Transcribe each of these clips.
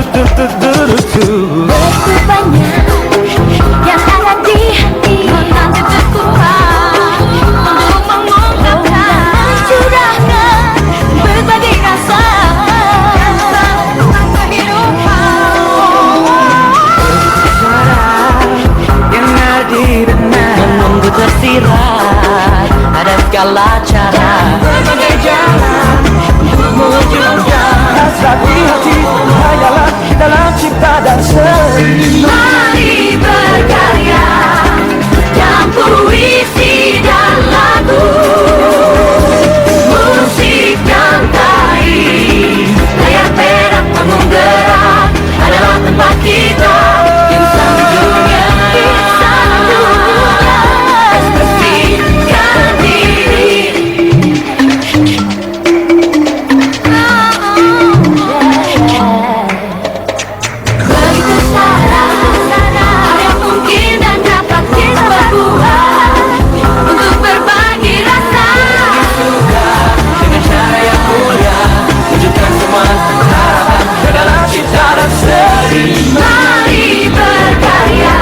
Begitu banyak yang ada di hati, menanti terkuat untuk mengungkapkan, mencurahkan berbagai rasa tentang kehidupan. Suara yang hadir menunggu tersirat, ada segala cara, berbagai jalan untuk mewujudkan hasrat di hati. Hayalah dalam cipta dan seni. Mari berkarya dalam puisi dan lagu, musik dan tari, layar perak panggung gerak adalah tempat kita. Insan dunia, ekspresikan diri. Begitu salah, hal yang mungkin dan dapat kita perbuat untuk berbagi rasa. Dengan cara yang mulia, wujudkan semua harapan ke dalam cipta dan seni. Mari berkarya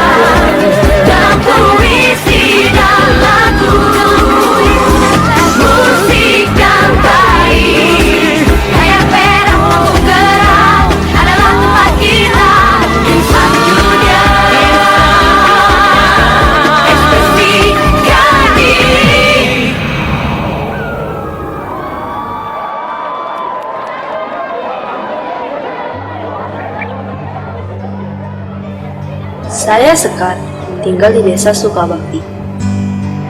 dalam puisi dan lagu, musik dan tari, layar perak panggung gerak adalah tempat kita. Insan dunia, ekspresikan diri. Saya Sekar, tinggal di desa Sukabakti.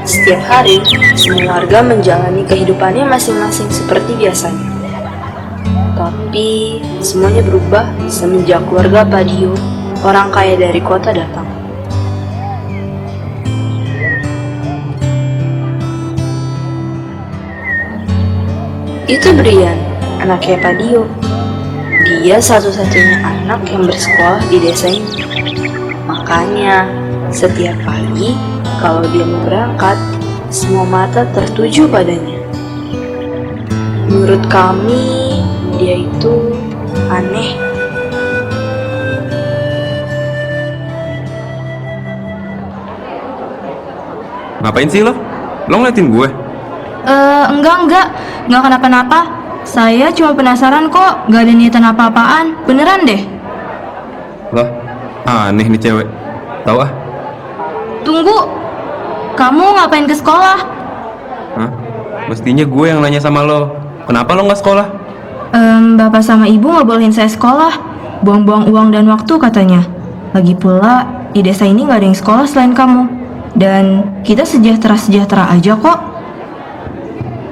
Setiap hari, semua warga menjalani kehidupannya masing-masing seperti biasanya. Tapi, semuanya berubah semenjak keluarga Padio, orang kaya dari kota datang. Itu Brian, anaknya Padio. Dia satu-satunya anak yang bersekolah di desa ini. Makanya, setiap pagi kalau dia mau berangkat, semua mata tertuju padanya. Menurut kami, dia itu aneh. Ngapain sih lo? Lo ngeliatin gue? Enggak kenapa-napa. Saya cuma penasaran kok, gak ada niatan apa-apaan. Beneran deh. Lah, aneh nih cewek. Tahu ah? Tunggu, kamu ngapain ke sekolah? Hah? Mestinya gue yang nanya sama lo. Kenapa lo nggak sekolah? Bapak sama ibu gak bolehin saya sekolah. Buang-buang uang dan waktu katanya. Lagi pula, di desa ini gak ada yang sekolah selain kamu. Dan kita sejahtera-sejahtera aja kok.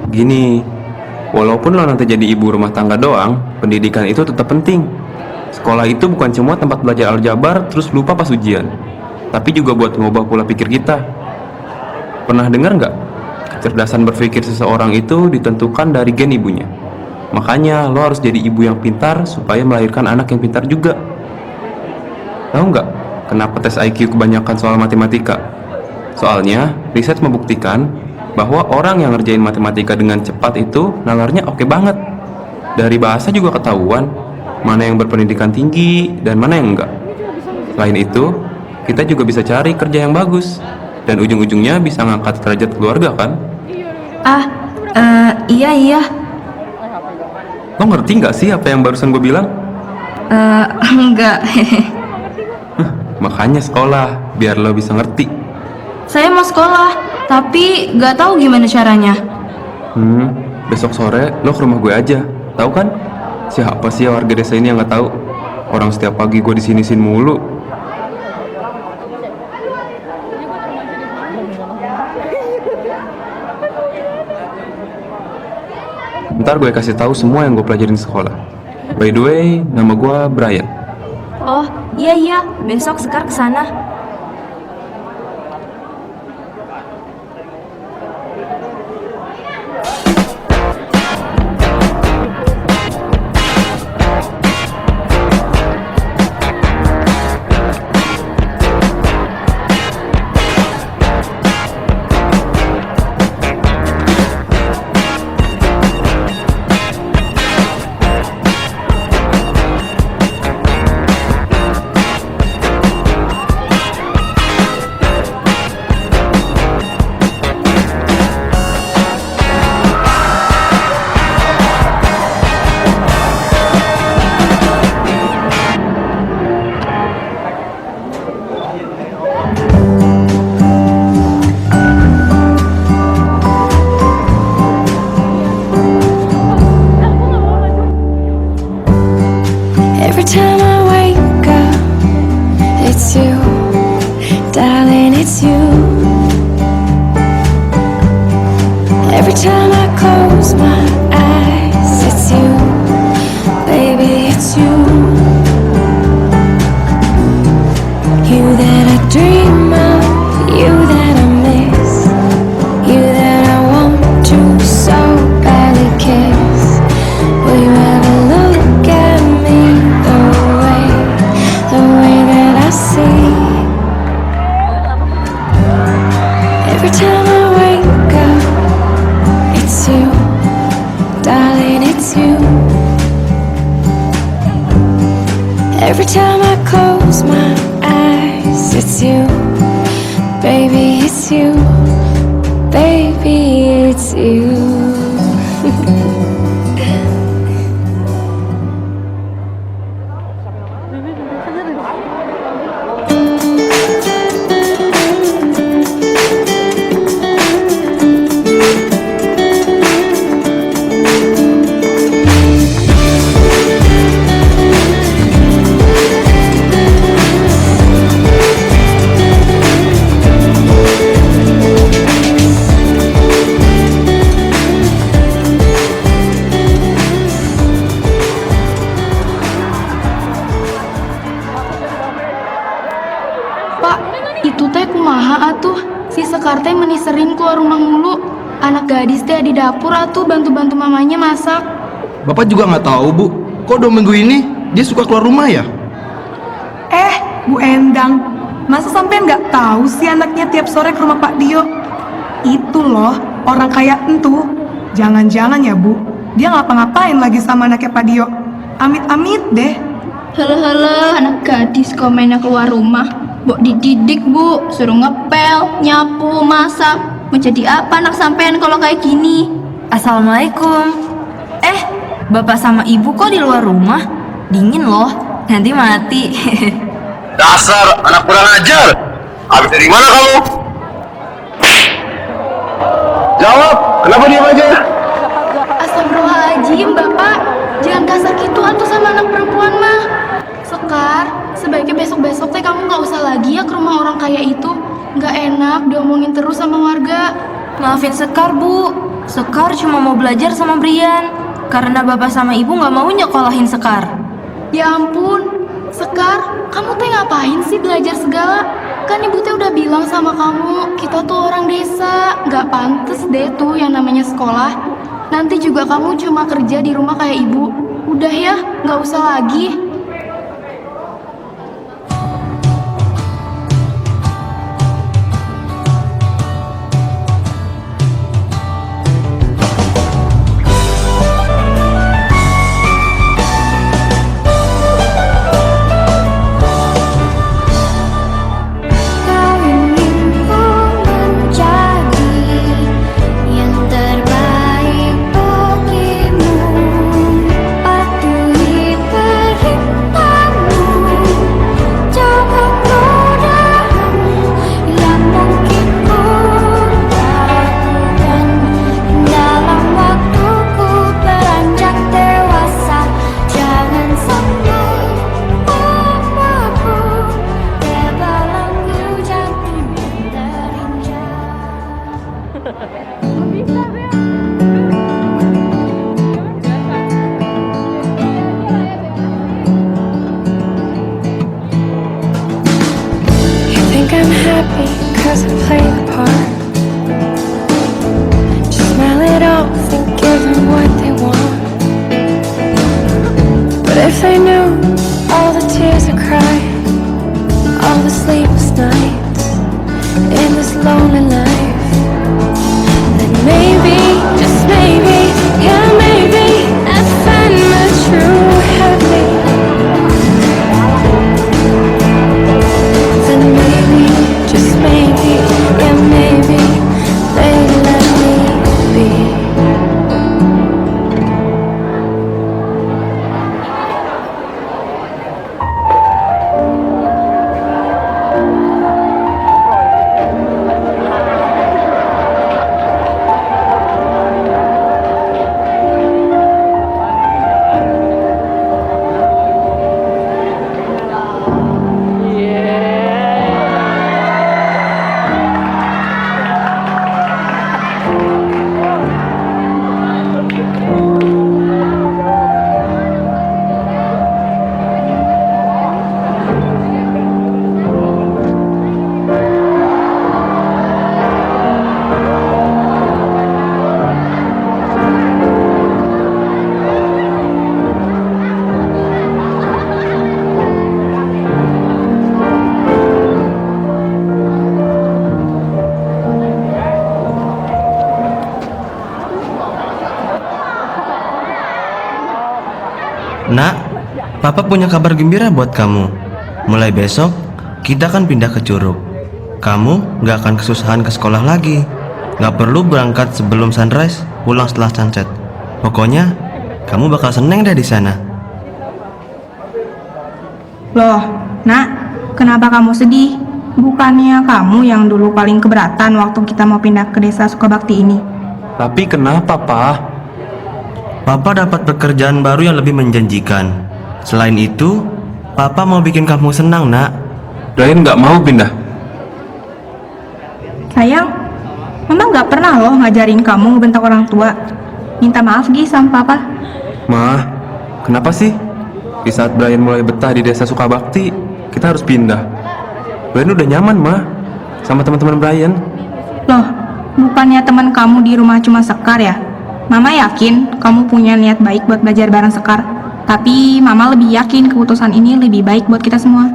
Gini, walaupun lo nanti jadi ibu rumah tangga doang, pendidikan itu tetap penting. Sekolah itu bukan cuma tempat belajar aljabar terus lupa pas ujian, tapi juga buat ngubah pola pikir kita. Pernah dengar nggak? Kecerdasan berpikir seseorang itu ditentukan dari gen ibunya. Makanya lo harus jadi ibu yang pintar supaya melahirkan anak yang pintar juga. Tahu nggak kenapa tes IQ kebanyakan soal matematika? Soalnya riset membuktikan bahwa orang yang ngerjain matematika dengan cepat itu nalarnya oke banget. Dari bahasa juga ketahuan mana yang berpendidikan tinggi dan mana yang enggak. Selain itu, kita juga bisa cari kerja yang bagus dan ujung-ujungnya bisa ngangkat derajat keluarga kan? Iya. Lo ngerti nggak sih apa yang barusan gue bilang? Enggak. Makanya sekolah biar lo bisa ngerti. Saya mau sekolah, tapi gak tahu gimana caranya. Besok sore lo ke rumah gue aja. Tahu kan? Siapa sih warga desa ini yang nggak tahu? Orang setiap pagi gue disini-sini mulu. Ntar gue kasih tahu semua yang gue pelajarin di sekolah. By the way, nama gue Brian. Oh, iya, besok Sekar kesana. it's you. Every time I close my eyes, it's you. Baby, it's you. You that I dream of, you that I miss, you that I want to so badly kiss. Will you ever look at me the way that I see? Every time I wake up, it's you, darling, it's you. Every time I close my eyes, it's you, baby, it's you, baby, it's you. Pak, itu teh kumaha atuh? Si Sekar teh meniserin keluar rumah mulu. Anak gadis teh di dapur atuh bantu-bantu mamanya masak. Bapak juga nggak tahu, Bu. Kok 2 minggu ini dia suka keluar rumah ya? Bu Endang, masa sampean nggak tahu sih anaknya tiap sore ke rumah Pak Dio? Itu loh, orang kaya entu. Jangan-jangan ya, Bu, dia ngapa-ngapain lagi sama anaknya Pak Dio. Amit-amit deh. Halo, anak gadis kok mainnya keluar rumah. Bok dididik, Bu, suruh ngepel, nyapu, masak. Mau jadi apa anak sampean kalau kayak gini? Assalamualaikum. Bapak sama ibu kok di luar rumah? Dingin loh, nanti mati. Dasar anak kurang ajar. Habis dari mana kamu? Jawab, kenapa diam aja? Astagfirullahaladzim, Bapak. Jangan kasar gitu atuh sama anak perempuan mah. Sekar, sebaiknya besok-besok teh kamu gak usah lagi ya ke rumah orang kaya itu. Gak enak diomongin terus sama warga. Maafin Sekar, Bu. Sekar cuma mau belajar sama Brian. Karena bapak sama ibu gak mau nyekolahin Sekar. Ya ampun, Sekar, kamu teh ngapain sih belajar segala? Kan ibu teh udah bilang sama kamu, kita tuh orang desa, gak pantes deh tuh yang namanya sekolah. Nanti juga kamu cuma kerja di rumah kayak ibu. Udah ya, gak usah lagi. Kau ingin ku menjadi yang terbaik bagimu. Patuhi perintahmu, jauhkan godaan yang mungkin ku lakukan. Dalam waktuku beranjak dewasa, jangan sampai apapun terbelenggu jantung yang terinjak. You think I'm happy 'cause I play the part? Just smile it off and give them what they want. But if they knew all the tears I cried, all the sleepless nights in this lonely life, then maybe, just maybe, yeah maybe, I'd find my true happy. Then maybe, just maybe, yeah Papa punya kabar gembira buat kamu. Mulai besok, kita akan pindah ke Curug. Kamu gak akan kesusahan ke sekolah lagi. Gak perlu berangkat sebelum sunrise, pulang setelah sunset. Pokoknya, kamu bakal seneng deh di sana. Loh, Nak, kenapa kamu sedih? Bukannya kamu yang dulu paling keberatan waktu kita mau pindah ke desa Sukabakti ini? Tapi kenapa, Pak? Papa dapat pekerjaan baru yang lebih menjanjikan. Selain itu, Papa mau bikin kamu senang, Nak. Brian nggak mau pindah. Sayang, Mama nggak pernah loh ngajarin kamu ngebentak orang tua. Minta maaf Gi sama Papa. Ma, kenapa sih? Di saat Brian mulai betah di desa Sukabakti, kita harus pindah. Brian udah nyaman, Ma, sama teman-teman Brian. Loh, bukannya teman kamu di rumah cuma Sekar ya? Mama yakin kamu punya niat baik buat belajar bareng Sekar. Tapi Mama lebih yakin keputusan ini lebih baik buat kita semua.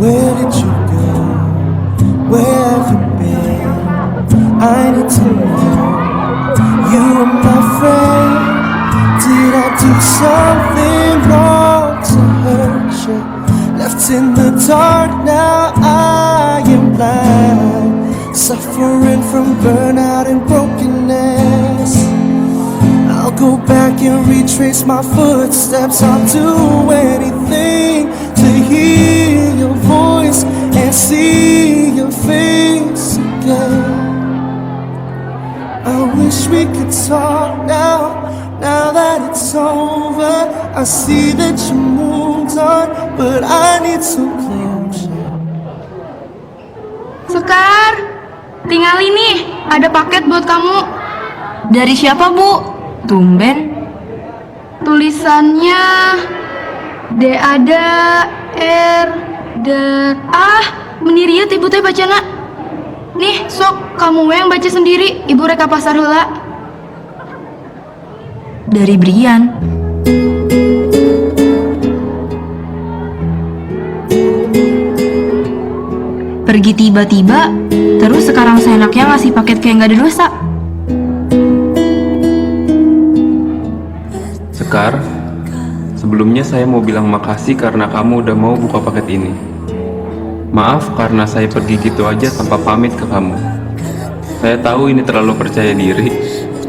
Where did you go? Where have you been? I need to know. You are my friend. Did I do something wrong to hurt you? Left in the dark, now I am blind. Suffering from burnout and brokenness. I'll go back and retrace my footsteps. I'll do anything to hear your voice and see your face again. I wish we could talk now, now that it's over. I see that you moved on, but I need some closure. Sekar, tinggal ini, ada paket buat kamu. Dari siapa, Bu? Tumben. Tulisannya D ada R dan meniriut ibu teh bacana. Nih, sok kamu yang baca sendiri, Ibu reka pasar heula. Dari Brian. Pergi tiba-tiba, terus sekarang seenaknya ngasih paket kayak nggak ada dosa. Sekar, sebelumnya saya mau bilang makasih karena kamu udah mau buka paket ini. Maaf karena saya pergi gitu aja tanpa pamit ke kamu. Saya tahu ini terlalu percaya diri,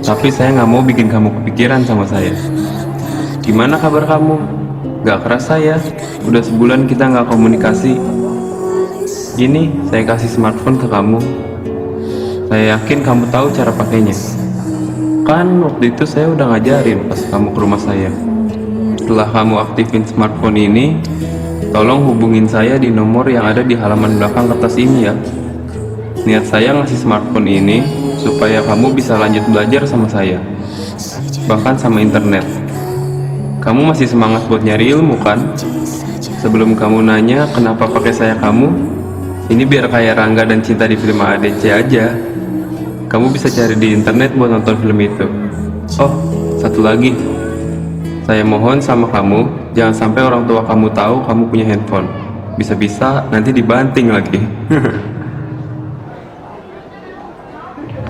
tapi saya nggak mau bikin kamu kepikiran sama saya. Gimana kabar kamu? Gak kerasa ya, udah sebulan kita nggak komunikasi. Ini saya kasih smartphone ke kamu. Saya yakin kamu tahu cara pakainya. Kan waktu itu saya udah ngajarin pas kamu ke rumah saya. Setelah kamu aktifin smartphone ini, tolong hubungin saya di nomor yang ada di halaman belakang kertas ini ya. Niat saya ngasih smartphone ini supaya kamu bisa lanjut belajar sama saya, bahkan sama internet. Kamu masih semangat buat nyari ilmu kan? Sebelum kamu nanya kenapa pakai saya kamu, ini biar kayak Rangga dan Cinta di film ADC aja. Kamu bisa cari di internet buat nonton film itu. Oh, satu lagi. Saya mohon sama kamu, jangan sampai orang tua kamu tahu kamu punya handphone. Bisa-bisa nanti dibanting lagi.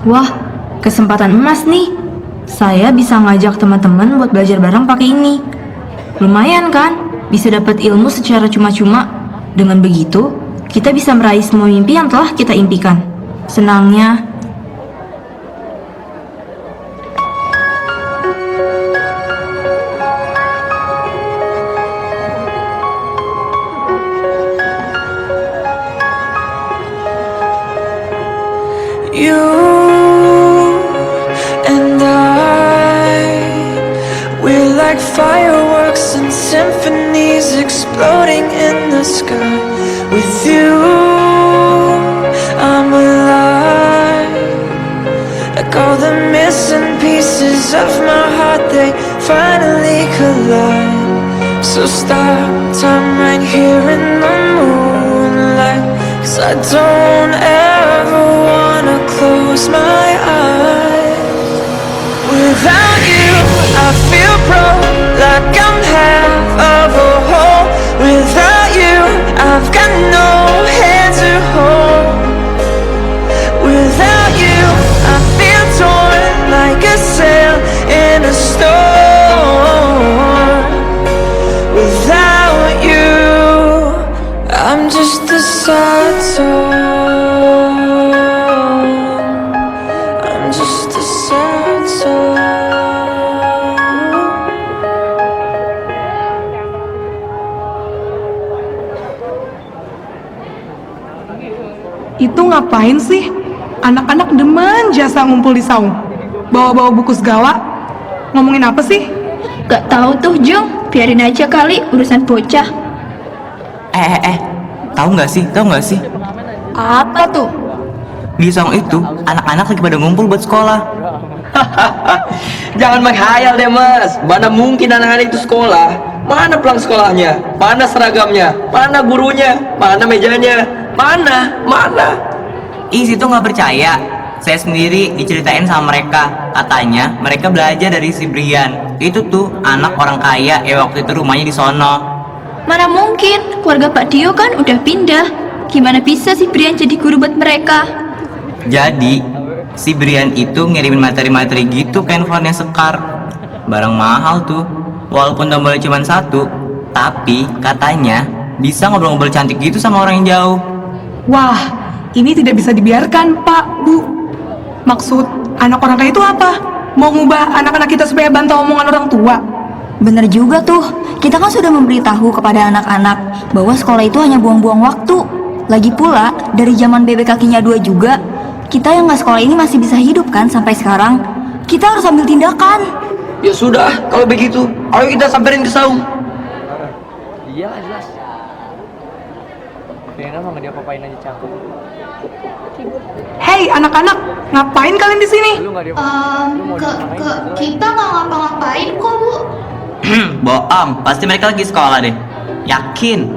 Wah, kesempatan emas nih. Saya bisa ngajak teman-teman buat belajar bareng pakai ini. Lumayan kan? Bisa dapat ilmu secara cuma-cuma. Dengan begitu, kita bisa meraih semua mimpi yang telah kita impikan. Senangnya, You and I, we're like fireworks and symphonies exploding in the sky. With you, I'm alive. Like all the missing pieces of my heart, they finally collide. So stop time right here in the moonlight. 'Cause I don't ever wanna close my eyes. Without you, I feel broke, like I'm half of a whole. Without you, I've got no hand to hold. Without you, I feel torn like a sail in a storm. Without you, I'm just a sad song. I'm just a sad song. Itu ngapain sih? Anak-anak demen jasa ngumpul di saung. Bawa-bawa buku segala. Ngomongin apa sih? Gak tahu tuh Jung, biarin aja kali urusan bocah. Tahu nggak sih? Apa tuh? Di saung itu, anak-anak lagi pada ngumpul buat sekolah. Jangan menghayal deh mas. Mana mungkin anak-anak itu sekolah? Mana pulang sekolahnya? Mana seragamnya? Mana gurunya? Mana mejanya? Mana? Isi tuh nggak percaya. Saya sendiri diceritain sama mereka. Katanya mereka belajar dari si Brian. Itu tuh anak orang kaya waktu itu rumahnya di sono. Mana mungkin, keluarga Pak Dio kan udah pindah. Gimana bisa si Brian jadi guru buat mereka? Jadi si Brian itu ngirimin materi-materi gitu ke handphonenya Sekar. Barang mahal tuh. Walaupun tombolnya cuma satu, tapi katanya bisa ngobrol-ngobrol cantik gitu sama orang yang jauh. Wah, ini tidak bisa dibiarkan, Pak, Bu. Maksud anak orang kaya itu apa? Mau ngubah anak-anak kita supaya bantah omongan orang tua? Bener juga tuh, kita kan sudah memberitahu kepada anak-anak bahwa sekolah itu hanya buang-buang waktu. Lagi pula, dari zaman bebek kakinya 2 juga, kita yang nggak sekolah ini masih bisa hidup kan sampai sekarang. Kita harus ambil tindakan. Ya sudah, kalau begitu, ayo kita samperin ke saung. Hei anak-anak, ngapain kalian di sini? Kita nggak ngapa-ngapain kok, Bu. Bohong, pasti mereka lagi sekolah deh. Yakin.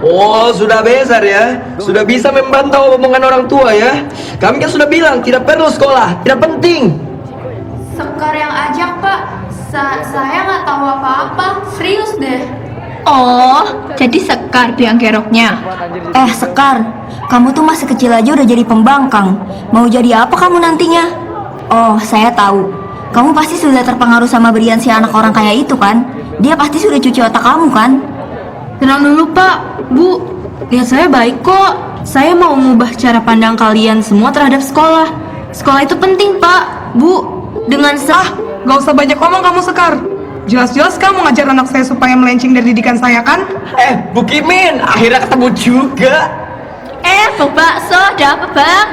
Oh, sudah besar ya. Sudah bisa membantah omongan orang tua ya. Kami kan sudah bilang tidak perlu sekolah, tidak penting. Sekar yang ajak, Pak. Saya nggak tahu apa-apa. Serius deh. Oh, jadi Sekar biang geroknya. Sekar, kamu tuh masih kecil aja udah jadi pembangkang. Mau jadi apa kamu nantinya? Oh, saya tahu. Kamu pasti sudah terpengaruh sama Brian si anak orang kaya itu kan? Dia pasti sudah cuci otak kamu kan? Tenang dulu Pak, Bu. Lihat saya baik kok. Saya mau mengubah cara pandang kalian semua terhadap sekolah. Sekolah itu penting Pak, Bu. Dengan Gak usah banyak ngomong kamu, Sekar. Jelas-jelas kamu ngajar anak saya supaya melenceng dari didikan saya kan? Bu Kimin, akhirnya ketemu juga. Bang Bakso, ada apa Bang?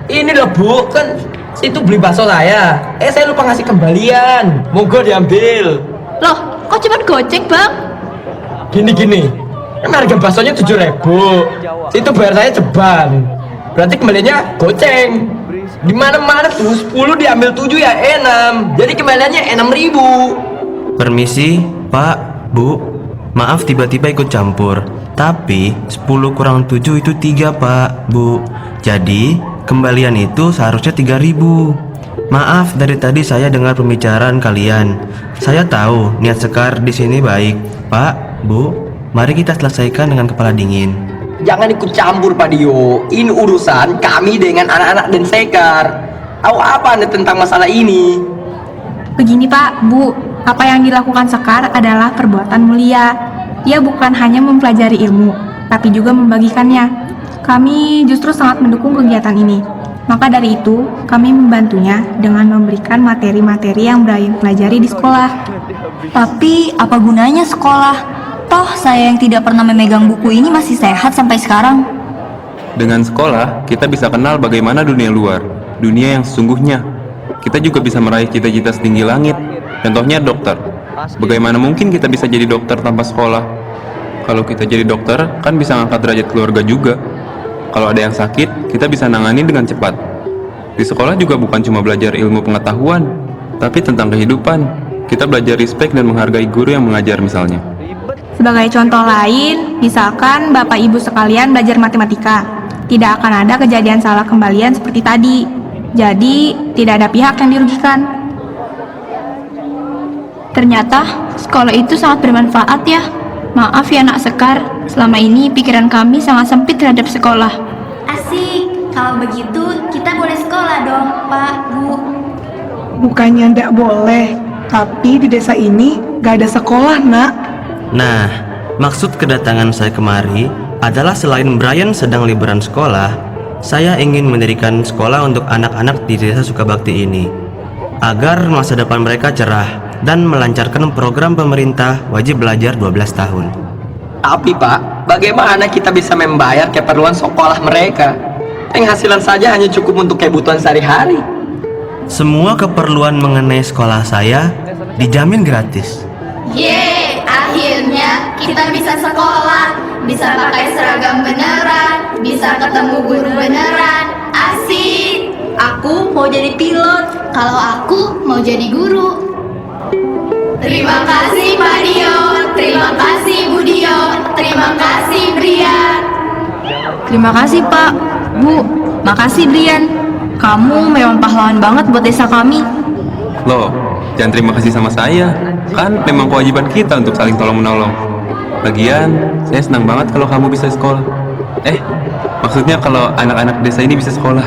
Ini loh Bu, kan itu beli bakso saya. Saya lupa ngasih kembalian. Monggo diambil. Loh, kok cuma goceng Bang? Gini. Kan harga baksonya 7.000. Itu bayar saya ceban. Berarti kembaliannya goceng. Di mana-mana tuh 10 diambil 7 ya 6. Jadi kembaliannya 6.000. Permisi, Pak, Bu. Maaf tiba-tiba ikut campur. Tapi 10 kurang 7 itu 3, Pak, Bu. Jadi kembalian itu seharusnya 3.000. Maaf dari tadi saya dengar pembicaraan kalian. Saya tahu niat Sekar di sini baik. Pak, Bu, mari kita selesaikan dengan kepala dingin. Jangan ikut campur Pak Dio. Ini urusan kami dengan anak-anak dan Sekar. Tahu apa Anda tentang masalah ini? Begini Pak, Bu, apa yang dilakukan Sekar adalah perbuatan mulia. Ia bukan hanya mempelajari ilmu, tapi juga membagikannya. Kami justru sangat mendukung kegiatan ini. Maka dari itu, kami membantunya dengan memberikan materi-materi yang Brian pelajari di sekolah. Tapi apa gunanya sekolah? Toh saya yang tidak pernah memegang buku ini masih sehat sampai sekarang. Dengan sekolah, kita bisa kenal bagaimana dunia luar, dunia yang sesungguhnya. Kita juga bisa meraih cita-cita setinggi langit. Contohnya dokter. Bagaimana mungkin kita bisa jadi dokter tanpa sekolah? Kalau kita jadi dokter, kan bisa ngangkat derajat keluarga juga. Kalau ada yang sakit, kita bisa nangani dengan cepat. Di sekolah juga bukan cuma belajar ilmu pengetahuan, tapi tentang kehidupan. Kita belajar respect dan menghargai guru yang mengajar misalnya. Sebagai contoh lain, misalkan Bapak Ibu sekalian belajar matematika. tidak akan ada kejadian salah kembalian seperti tadi. Jadi, tidak ada pihak yang dirugikan. Ternyata sekolah itu sangat bermanfaat ya. Maaf ya Nak Sekar, selama ini pikiran kami sangat sempit terhadap sekolah. Asik, kalau begitu kita boleh sekolah dong, Pak, Bu. Bukannya ndak boleh, tapi di desa ini gak ada sekolah, Nak. Nah, maksud kedatangan saya kemari adalah selain Brian sedang liburan sekolah, saya ingin mendirikan sekolah untuk anak-anak di desa Sukabakti ini, agar masa depan mereka cerah dan melancarkan program pemerintah wajib belajar 12 tahun. Tapi Pak, bagaimana kita bisa membayar keperluan sekolah mereka? Penghasilan saja hanya cukup untuk kebutuhan sehari-hari. Semua keperluan mengenai sekolah saya dijamin gratis. Yeay, akhirnya kita bisa sekolah, bisa pakai seragam beneran, bisa ketemu guru beneran. Asik. Aku mau jadi pilot. Kalau aku mau jadi guru. Terima kasih Pak Dio, terima kasih Bu Dio, terima kasih Brian. Terima kasih Pak, Bu, makasih Brian. Kamu memang pahlawan banget buat desa kami. Loh, jangan terima kasih sama saya. Kan memang kewajiban kita untuk saling tolong-menolong. Lagian, saya senang banget kalau kamu bisa sekolah. Maksudnya kalau anak-anak desa ini bisa sekolah.